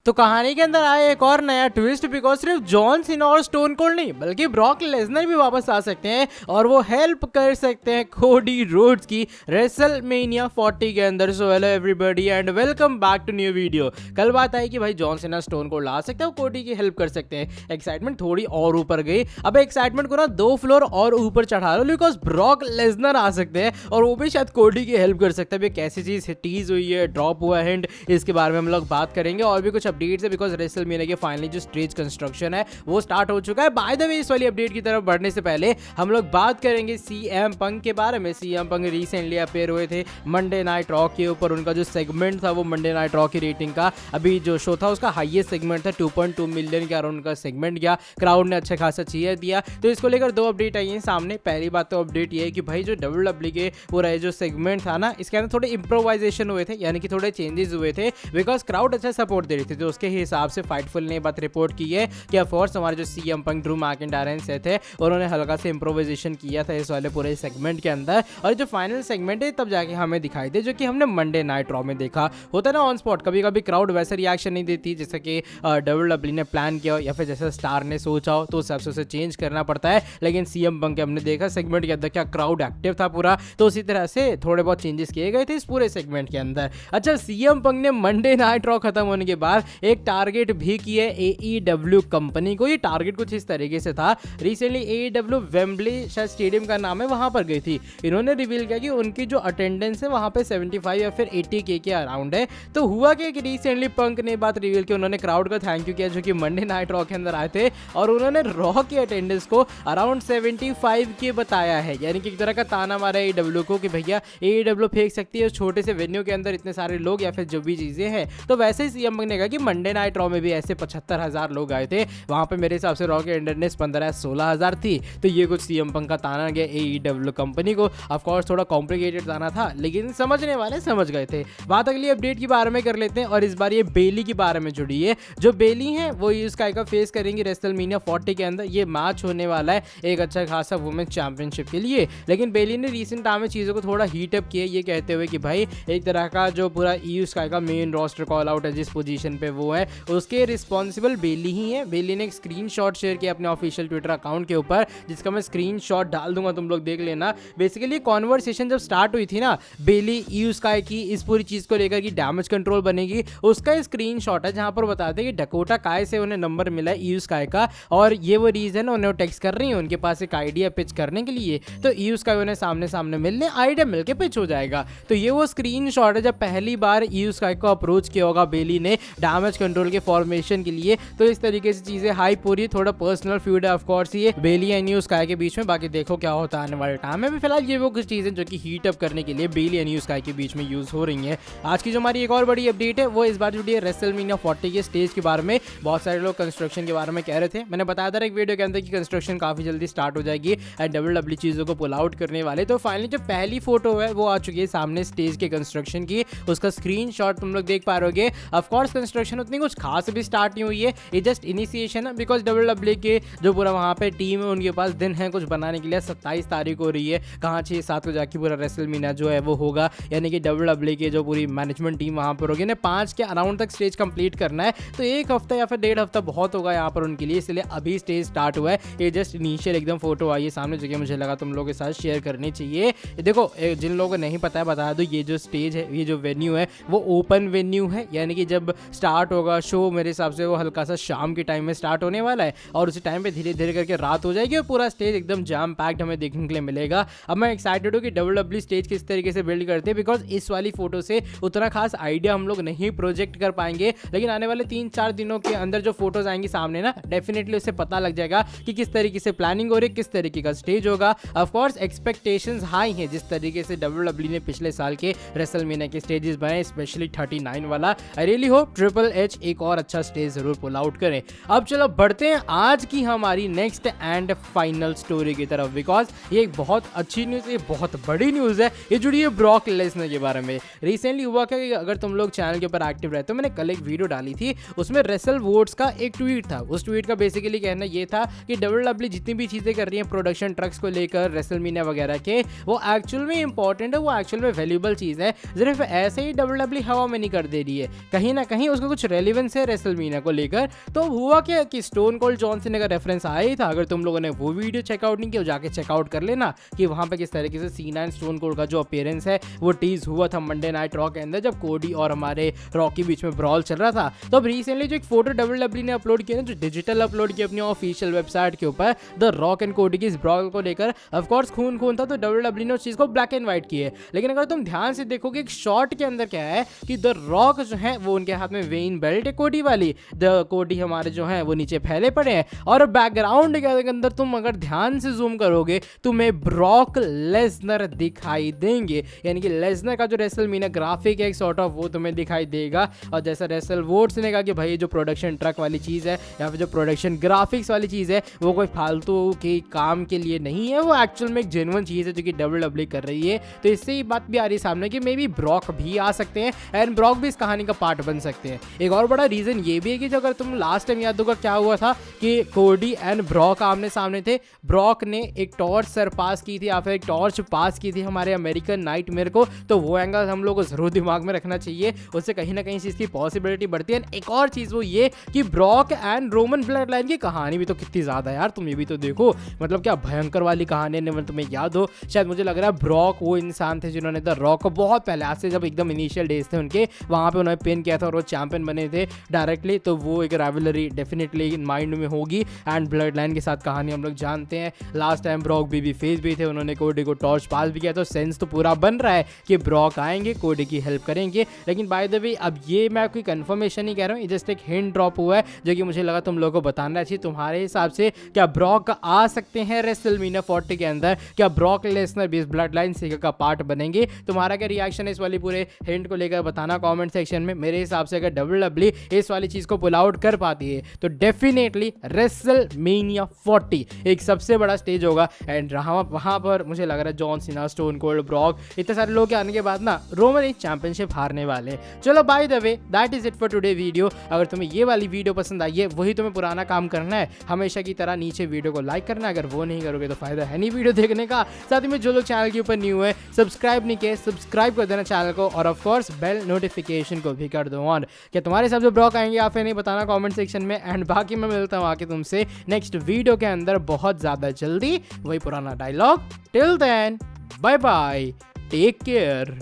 तो कहानी के अंदर आया एक और नया ट्विस्ट, बिकॉज सिर्फ जॉन सीना और स्टोन कोल्ड नहीं बल्कि ब्रॉक लेसनर भी वापस आ सकते हैं और वो हेल्प कर सकते हैं कोडी रोड्स की रेसलमेनिया 40 के अंदर। So hello everybody and welcome back to new video. कल बात आई कि भाई जॉन सीना स्टोन कोल्ड ला सकते हैं, कोडी की हेल्प कर सकते हैं। एक्साइटमेंट थोड़ी और ऊपर गई। अब एक्साइटमेंट को ना 2 फ्लोर और ऊपर चढ़ा लो, बिकॉज ब्रॉक लेसनर आ सकते हैं और वो भी शायद कोडी की हेल्प कर सकते हैं। कैसी चीज टीज हुई है, ड्रॉप हुआ है, इसके बारे में हम लोग बात करेंगे और भी कुछ अपडेट्स है, बिकॉज रेसलमेनिया के फाइनली जो स्टेज कंस्ट्रक्शन है वो स्टार्ट हो चुका है। बाय द वे इस वाली अपडेट की तरफ बढ़ने से पहले हम लोग बात करेंगे सीएम पंक के बारे में। सीएम पंक रिसेंटली अपेयर हुए थे मंडे नाइट रॉ के ऊपर। उनका जो सेगमेंट था वो मंडे नाइट रॉ की रेटिंग का अभी जो शो था उसका हाईएस्ट सेगमेंट था, 2.2 मिलियन के अराउंड उनका सेगमेंट गया। क्राउड ने अच्छा खासा चीयर दिया। तो इसको लेकर 2 अपडेट आई हैं सामने। पहली बात तो अपडेट ये है कि भाई जो डब्ल्यूडब्ल्यूई के पूरा जो सेगमेंट था ना, इसके अंदर थोड़े इंप्रोवाइजेशन हुए थे, यानी कि थोड़े चेंजेस हुए थे, बिकॉज क्राउड अच्छा सपोर्ट दे रही थी। तो उसके हिसाब से फाइटफुल ने बात रिपोर्ट की है कि ऑफ कोर्स हमारे जो सीएम पंक, ड्रू मैकिंटायर से थे, उन्होंने हल्का से इंप्रोवाइजेशन किया था इस वाले पूरे सेगमेंट के अंदर। और जो फाइनल सेगमेंट है तब जाके हमें दिखाई दे, जो कि हमने मंडे नाइट रॉ में देखा होता है ना ऑन स्पॉट। कभी कभी क्राउड वैसे रिएक्शन नहीं देती जैसे कि डब्ल्यूडब्ल्यूई ने प्लान किया हो या फिर जैसे स्टार ने सोचा हो, तो उस हिसाब से उसे चेंज करना पड़ता है। लेकिन सीएम पंक के हमने देखा सेगमेंट के अंदर क्या क्राउड एक्टिव था पूरा, तो उसी तरह से थोड़े बहुत चेंजेस किए गए थे इस पूरे सेगमेंट के अंदर। अच्छा, सीएम पंक ने मंडे नाइट रॉ खत्म होने के बाद एक टारगेट भी किया है AEW कंपनी को। ये टारगेट कुछ इस तरीके से था, रिसेंटली AEW वेम्बली शायद स्टेडियम का नाम है, वहां पर गई थी। इन्होंने रिवील किया कि उनकी जो अटेंडेंस है वहां पे 75 या फिर 80K के अराउंड है। तो हुआ क्या कि रिसेंटली पंक ने बात रिवील की, उन्होंने क्राउड का थैंक यू किया जो कि मंडे नाइट रॉ के अंदर आए थे, और उन्होंने रॉ की अटेंडेंस को अराउंड 75K बताया है। यानी कि एक तरह का ताना मारा AEW को कि भैया AEW फेंक सकती है उस छोटे से वेन्यू के अंदर इतने सारे लोग या फिर जो भी चीजें हैं। तो वैसे ही सीएम ने कहा कि मंडे नाइट रॉ में भी ऐसे 75,000 लोग आए थे, वहां पे मेरे हिसाब से रॉ की अटेंडेंस 15-16,000 थी। तो ये कुछ सीएम पंक का ताना गया AEW कंपनी को। ऑफ कोर्स थोड़ा कॉम्प्लिकेटेड ताना था, लेकिन समझने वाले समझ गए थे। बात अगली अपडेट के बारे में कर लेते हैं, और इस बार ये बेली के बारे में जुड़ी है। जो बेली है वो इस काय का फेस करेंगी रेसलमेनिया 40 के अंदर। ये मैच होने वाला है एक अच्छा खासा वुमेन्स चैंपियनशिप के लिए। लेकिन बेली ने रिसेंट टाइम में चीज़ों को थोड़ा हीट अप किया, ये कहते हुए कि भाई एक तरह का जो पूरा स्काई का मेन रोस्टर कॉल आउट है जिस पोजीशन पे वो है, उसके रिस्पॉन्सिबल बेली ही है। बेली ने एक स्क्रीनशॉट शेयर किया अपने ऑफिशियल ट्विटर अकाउंट के ऊपर, जिसका मैं स्क्रीनशॉट डाल दूंगा, तुम लोग देख लेना। बेसिकली कॉन्वर्सेशन जब स्टार्ट हुई थी ना बेली स्काई की इस पूरी चीज को लेकर कि डैमेज कंट्रोल बनेगी, उसका स्क्रीनशॉट है जहां पर बताते हैं कि डकोटा काय से उन्हें नंबर मिला है स्काई का, और ये वो रीजन उन्हें टेक्स्ट कर रही है उनके पास एक आइडिया पिच करने के लिए। तो स्काई उन्हें सामने सामने मिलने, आइडिया मिलके पिच हो जाएगा। तो ये वो स्क्रीनशॉट है जब पहली बार स्काई को अप्रोच किया होगा बेली ने डैमेज कंट्रोल के फॉर्मेशन के लिए। तो इस तरीके से चीजें हाइप हो रही है, थोड़ा पर्सनल फ्यूड है ऑफ कोर्स ये बेली एंड स्काई के बीच में। बाकी देखो क्या होता है आने वाले टाइम में। फिलहाल ये वो कुछ चीजें जो कि हीट अप करने के लिए बेली एंड स्काई के बीच में यूज हो रही है। आज की जो हमारी एक और बड़ी अपडेट है वो इस बार जुड़ी है रेसलमेनिया 40 के स्टेज के बारे में। बहुत सारे लोग कंस्ट्रक्शन के बारे में कह रहे थे, मैंने बताया था एक वीडियो के अंदर कि कंस्ट्रक्शन काफी जल्दी स्टार्ट हो जाएगी एंड डब्ल्यूडब्ल्यूई चीजों को पुल आउट करने वाले। तो फाइनली जो पहली फोटो है वो आ चुकी है सामने स्टेज के कंस्ट्रक्शन की, उसका स्क्रीनशॉट तुम लोग देख पा रहे होगे। ऑफ कोर्स कंस्ट्रक्शन उतनी कुछ खास भी स्टार्ट नहीं हुई है, ये जस्ट इनिशिएशन है, बिकॉज डब्ल्यूडब्ल्यूई के जो पूरा वहाँ पे टीम है उनके पास दिन है कुछ बनाने के लिए। 27 तारीख हो रही है, कहाँ 6-7 को जाके पूरा रेसलमेनिया जो है वो होगा, यानी कि डब्ल्यूडब्ल्यूई की जो पूरी मैनेजमेंट टीम वहाँ पर होगी ने 5 के अराउंड तक स्टेज कंप्लीट करना है। तो 1 हफ्ता या फिर 1.5 हफ्ता बहुत होगा यहाँ पर उनके लिए, इसलिए अभी स्टेज स्टार्ट हुआ है। ये जस्ट इनिशियल एकदम फोटो आई है सामने, जो कि मुझे लगा तुम लोगों के साथ शेयर करनी चाहिए। देखो जिन लोगों को नहीं पता है बता दो, ये जो स्टेज है, ये जो वेन्यू है वो ओपन वेन्यू है, यानी कि जब स्टार्ट होगा शो मेरे हिसाब से वो हल्का सा शाम के टाइम में स्टार्ट होने वाला है, और उसी टाइम पे धीरे धीरे करके रात हो जाएगी और पूरा स्टेज एकदम जाम पैक्ड हमें देखने के लिए मिलेगा। अब मैं एक्साइटेड हूँ कि डब्ल्यूडब्ल्यूई स्टेज किस तरीके से बिल्ड करते हैं, बिकॉज इस वाली फोटो से उतना खास आइडिया हम लोग नहीं प्रोजेक्ट कर पाएंगे, लेकिन आने वाले 3-4 दिनों के अंदर जो फोटोज आएंगी सामने ना, डेफिनेटली उससे पता लग जाएगा कि किस तरीके से प्लानिंग हो रही है, किस तरीके का स्टेज होगा। ऑफ कोर्स एक्सपेक्टेशंस हाई हैं, जिस तरीके से डब्ल्यूडब्ल्यूई ने पिछले साल के रेसलमेनिया के स्टेजेस बनाए, स्पेशली 39 वाला। I really hope triple H एक और अच्छा स्टेज जरूर पुल आउट करें। अब चलो बढ़ते हैं आज की हमारी नेक्स्ट एंड फाइनल स्टोरी की तरफ, बिकॉज ये एक बहुत अच्छी न्यूज़, ये बहुत बड़ी न्यूज़ है, ये जुड़ी है ब्रॉक लेसनर के बारे में। रिसेंटली हुआ क्या कि अगर तुम लोग चैनल के ऊपर एक्टिव रहते हो, मैंने कल एक वीडियो डाली थी, उसमें रेसल वोट्स का एक ट्वीट था। उस ट्वीट का बेसिकली कहना ये था कि डब्ल्यूडब्ल्यूई जितनी भी चीज़ें कर रही हैं प्रोडक्शन ट्रक्स को लेकर रेसलमेनिया वगैरह के, वो एक्चुअल में इंपॉर्टेंट है, वो एक्चुअल में वैल्यूएबल चीज़ है। सिर्फ ऐसे ही डब्ल्यूडब्ल्यूई हवा में नहीं कर दे रही है, कहीं ना कहीं उसका कुछ कुछ रेलिवेंस है रेसलमेनिया को लेकर। तो हुआ क्या कि स्टोन कोल्ड जॉन सीना का रेफरेंस आया ही था। अगर तुम लोगों ने वो वीडियो चेकआउट नहीं किया, जाके चेकआउट कर लेना कि वहां पे किस तरीके से सीना एंड स्टोन कोल्ड का जो अपीयरेंस है वो टीज हुआ था मंडे नाइट रॉ के अंदर, जब कोडी और हमारे रॉ के बीच में ब्रॉल चल रहा था। तो अब रिसेंटली जो एक फोटो WWE ने अपलोड किया ना, जो डिजिटल अपलोड किया अपनी ऑफिशियल वेबसाइट के ऊपर द रॉक एंड कोडी की इस ब्रॉल को लेकर, ऑफ कोर्स खून खून था, तो WWE ने उस चीज को ब्लैक एंड व्हाइट की है। लेकिन अगर तुम ध्यान से देखोगे एक शॉट के अंदर क्या है कि द रॉक जो है वो उनके हाथ में वेन बेल्ट है कोडी वाली, द कोडी हमारे जो है वो नीचे फैले पड़े हैं, और बैकग्राउंड के अंदर तुम अगर ध्यान से जूम करोगे तुम्हें ब्रॉक लेसनर दिखाई देंगे। यानी कि लेसनर का जो रेसलमेनिया ग्राफिक है एक सॉर्ट ऑफ वो तुम्हें दिखाई देगा। और जैसा रेसल वोट्स ने कहा कि भाई जो प्रोडक्शन ट्रक वाली चीज़ है या फिर जो प्रोडक्शन ग्राफिक्स वाली चीज़ है वो कोई फालतू के काम के लिए नहीं है, वो एक्चुअल में एक जेन्युइन चीज़ है जो कि WWE कर रही है। तो इससे ही बात भी आ रही है सामने कि मे बी ब्रॉक भी आ सकते हैं एंड ब्रॉक भी इस कहानी का पार्ट बन सकते हैं। एक और बड़ा रीज़न ये भी है कि जो अगर तुम लास्ट टाइम याद होगा क्या हुआ था कि कोडी एंड ब्रॉक आमने सामने थे, ब्रॉक ने एक टॉर्च सर पास की थी या फिर एक टॉर्च पास की थी हमारे अमेरिकन नाइटमेयर को, तो वो एंगल हम लोग को जरूर दिमाग में रखना चाहिए, उससे कहीं ना कहीं इस चीज़ की पॉसिबिलिटी बढ़ती है। एक और चीज़ वो ये कि Brock and Roman blood line की कहानी भी तो कितनी ज़्यादा यार, तुम ये भी तो देखो, मतलब क्या भयंकर वाली कहानी है। तुम्हें याद हो शायद, मुझे लग रहा है ब्रॉक वो इंसान थे जिन्होंने द रॉक को बहुत पहले, आज से जब एकदम इनिशियल डेज थे उनके, वहाँ पे उन्होंने पिन किया था और वो चैंपियन बने थे डायरेक्टली। तो वो एक राइवलरी डेफिनेटली माइंड में होगी एंड ब्लड लाइन के साथ कहानी हम लोग जानते हैं। Last time Brock baby face भी थे, उन्होंने कोडी को टॉर्च पास भी किया, तो सेंस तो पूरा बन रहा है कि ब्रॉक आएंगे कोडी की हेल्प करेंगे। लेकिन बाय द वे अब ये मैं कोई कंफर्मेशन नहीं कह रहा हूँ, ये जस्ट एक हिंट ड्रॉप हुआ है जो कि मुझे लगा तुम लोगों को बताना चाहिए। तुम्हारे हिसाब से क्या ब्रॉक आ सकते हैं रेसलमेनिया 40 के अंदर? क्या ब्रॉक लेसनर भी इस ब्लड लाइन सीगा का पार्ट बनेंगे? तुम्हारा क्या रिएक्शन है इस वाली पूरे हिंट को लेकर, बताना कमेंट सेक्शन में। मेरे हिसाब से अगर WWE इस वाली चीज को पुल आउट कर पाती है तो डेफिनेटली रेसलमेनिया 40 एक सबसे बड़ा स्टेज होगा एंड वहां पर मुझे लग रहा है John Cena, stone cold, Brock, इतने सारे लोग आने के बाद ना रोमन एक चैंपियनशिप हारने वाले। चलो by the way that is it for today video. अगर तुम्हें ये वाली वीडियो पसंद आई है, वही तुम्हें पुराना काम करना है, हमेशा की तरह नीचे वीडियो को लाइक करना है। अगर वो नहीं करोगे तो फायदा है नहीं वीडियो देखने का। साथ ही में जो लोग चैनल के ऊपर न्यू है, सब्सक्राइब नहीं किए, सब्सक्राइब कर देना चैनल को, और ऑफ कोर्स बेल नोटिफिकेशन को भी कर दो ऑन। क्या तुम्हारे हिसाब से ब्रॉक आएंगे या फिर नहीं, बताना कमेंट सेक्शन में। एंड बाकी मैं मिलता हूँ आके तुमसे नेक्स्ट वीडियो के अंदर बहुत ज़्यादा जल्दी। वही पुराना dialogue, till then bye bye, take care.